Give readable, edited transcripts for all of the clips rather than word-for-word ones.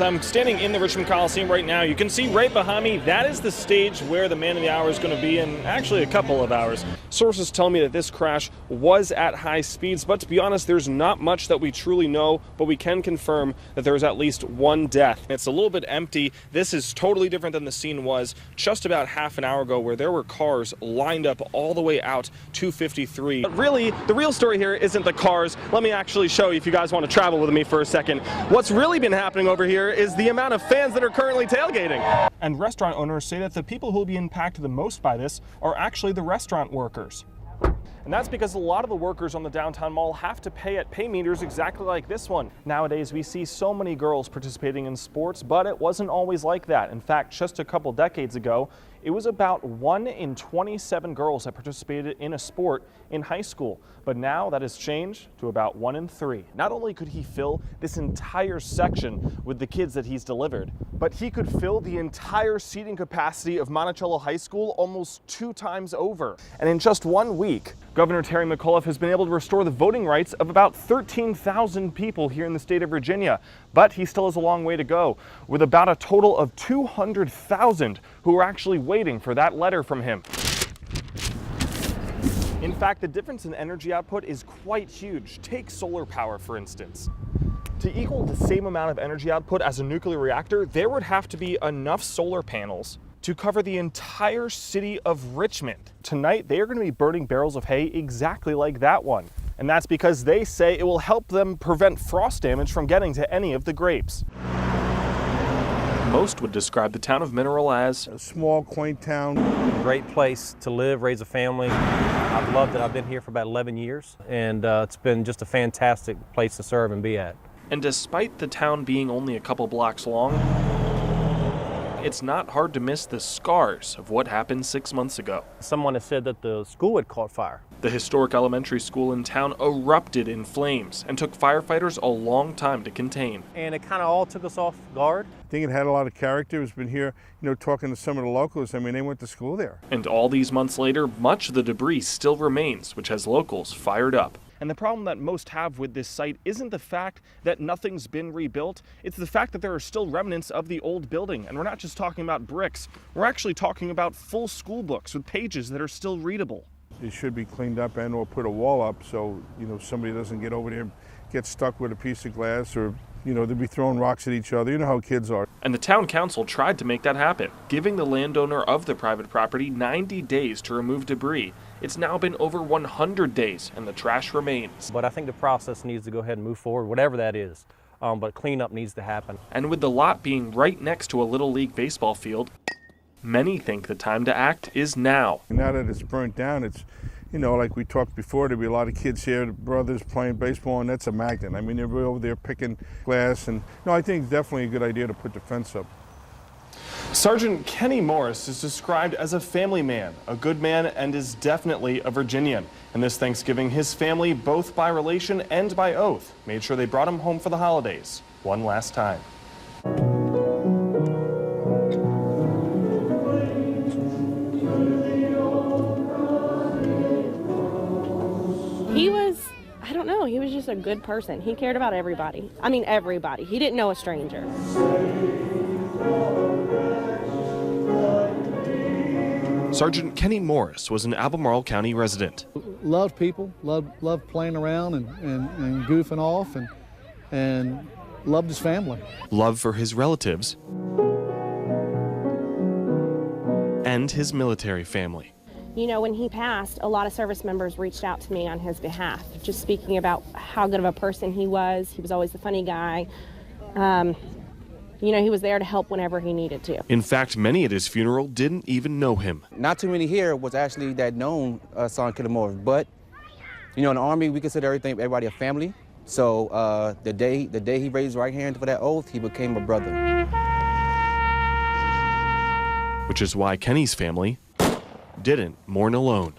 I'm standing in the Richmond Coliseum right now. You can see right behind me, that is the stage where the man of the hour is going to be in actually a couple of hours. Sources tell me that this crash was at high speeds, but to be honest, there's not much that we truly know, but we can confirm that there was at least one death. It's a little bit empty. This is totally different than the scene was just about half an hour ago, where there were cars lined up all the way out to 53. But really, the real story here isn't the cars. Let me actually show you if you guys want to travel with me for a second. What's really been happening over here is the amount of fans that are currently tailgating. And restaurant owners say that the people who will be impacted the most by this are actually the restaurant workers. And that's because a lot of the workers on the downtown mall have to pay at pay meters exactly like this one. Nowadays, we see so many girls participating in sports, but it wasn't always like that. In fact, just a couple decades ago, it was about 1 in 27 girls that participated in a sport in high school. But now that has changed to about 1 in 3. Not only could he fill this entire section with the kids that he's delivered, but he could fill the entire seating capacity of Monticello High School almost 2 times over. And in just 1 week, Governor Terry McAuliffe has been able to restore the voting rights of about 13,000 people here in the state of Virginia. But he still has a long way to go, with about a total of 200,000 who are actually waiting for that letter from him. In fact, the difference in energy output is quite huge. Take solar power, for instance. To equal the same amount of energy output as a nuclear reactor, there would have to be enough solar panels to cover the entire city of Richmond. Tonight, they are going to be burning barrels of hay exactly like that one. And that's because they say it will help them prevent frost damage from getting to any of the grapes. Most would describe the town of Mineral as a small, quaint town. Great place to live, raise a family. I've loved it. I've been here for about 11 years, and it's been just a fantastic place to serve and be at. And despite the town being only a couple blocks long, it's not hard to miss the scars of what happened 6 months ago. Someone has said that the school had caught fire. The historic elementary school in town erupted in flames and took firefighters a long time to contain. And it kind of all took us off guard. I think it had a lot of character. It's been here, talking to some of the locals. I mean, they went to school there. And all these months later, much of the debris still remains, which has locals fired up. And the problem that most have with this site isn't the fact that nothing's been rebuilt, it's the fact that there are still remnants of the old building. And we're not just talking about bricks, we're actually talking about full school books with pages that are still readable. It should be cleaned up and or put a wall up so, somebody doesn't get over there, get stuck with a piece of glass, or, they'll be throwing rocks at each other. You know how kids are. And the town council tried to make that happen, giving the landowner of the private property 90 days to remove debris. It's now been over 100 days and the trash remains. But I think the process needs to go ahead and move forward, whatever that is. But cleanup needs to happen. And with the lot being right next to a Little League baseball field, many think the time to act is now. Now that it's burnt down, it's, like we talked before, there'll be a lot of kids here, the brothers playing baseball, and that's a magnet. I mean, they'll be over there picking glass, and I think it's definitely a good idea to put the fence up. Sergeant Kenny Morris is described as a family man, a good man, and is definitely a Virginian. And this Thanksgiving, his family, both by relation and by oath, made sure they brought him home for the holidays one last time. He was just a good person. He cared about everybody. I mean, everybody. He didn't know a stranger. Sergeant Kenny Morris was an Albemarle County resident. Loved people, loved playing around and goofing off, and loved his family. Love for his relatives and his military family. When he passed, a lot of service members reached out to me on his behalf, just speaking about how good of a person he was. He was always the funny guy. He was there to help whenever he needed to. In fact, many at his funeral didn't even know him. Not too many here was actually that known Sergeant Kenny Morris, but in the Army, we consider everybody a family. So the day he raised his right hand for that oath, he became a brother. Which is why Kenny's family didn't mourn alone.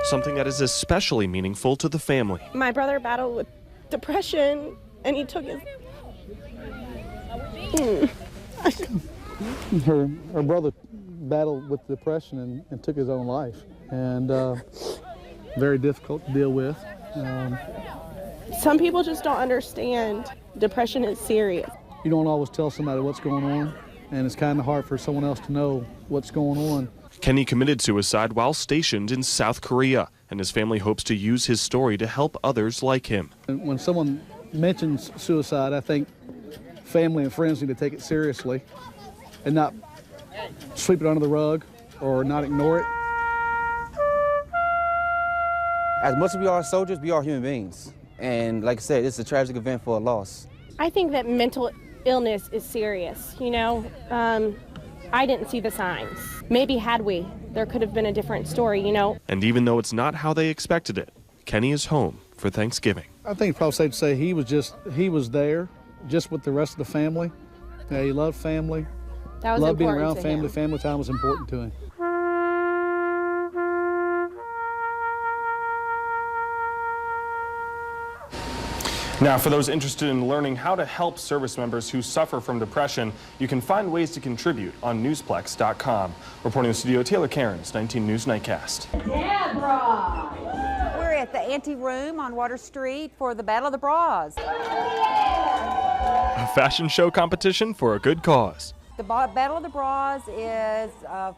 Something that is especially meaningful to the family. My brother battled with depression, and he took his... Her brother battled with depression and took his own life. And very difficult to deal with. Some people just don't understand depression is serious. You don't always tell somebody what's going on, and it's kind of hard for someone else to know what's going on. Kenny committed suicide while stationed in South Korea, and his family hopes to use his story to help others like him. When someone mentions suicide, I think family and friends need to take it seriously and not sweep it under the rug or not ignore it. As much as we are soldiers, we are human beings. And like I said, it's a tragic event for a loss. I think that mental illness is serious, you know. I didn't see the signs. Maybe had we, there could have been a different story, you know. And even though it's not how they expected it, Kenny is home for Thanksgiving. I think it's probably safe to say he was there just with the rest of the family. Yeah, he loved family. That was loved being important around to family. him. Family time was important to him. Now, for those interested in learning how to help service members who suffer from depression, you can find ways to contribute on newsplex.com. Reporting in the studio, Taylor Cairns, 19 News Nightcast. Deborah! We're at the Ante Room on Water Street for the Battle of the Bras. A fashion show competition for a good cause. The Battle of the Bras is a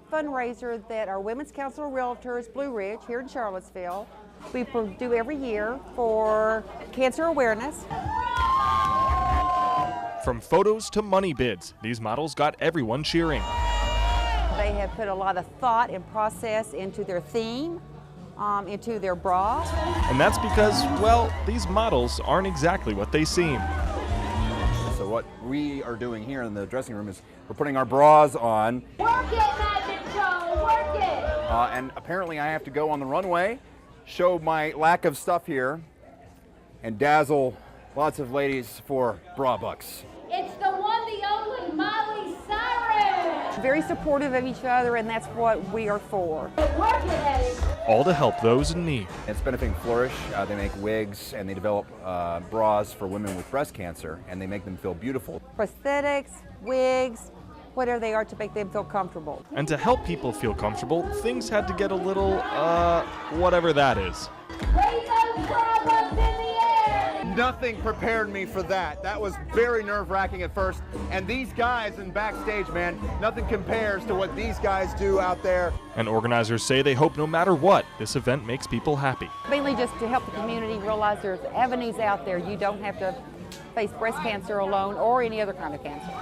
fundraiser that our Women's Council of Realtors, Blue Ridge, here in Charlottesville, we do every year for cancer awareness. From photos to money bids, these models got everyone cheering. They have put a lot of thought and process into their theme, into their bra. And that's because, well, these models aren't exactly what they seem. So what we are doing here in the dressing room is we're putting our bras on. Work it, Magic Joe, work it! And apparently I have to go on the runway, show my lack of stuff here, and dazzle lots of ladies for bra bucks. It's the one, the only Miley Cyrus! Very supportive of each other, and that's what we are for. Work it, Eddie! All to help those in need. It's benefiting Flourish. They make wigs and they develop bras for women with breast cancer, and they make them feel beautiful. Prosthetics, wigs, whatever they are to make them feel comfortable. And to help people feel comfortable, things had to get a little, whatever that is. Raise those bra bucks in the air! Nothing prepared me for that. That was very nerve-wracking at first. And these guys in backstage, man, nothing compares to what these guys do out there. And organizers say they hope no matter what, this event makes people happy. Mainly just to help the community realize there's avenues out there. You don't have to face breast cancer alone or any other kind of cancer.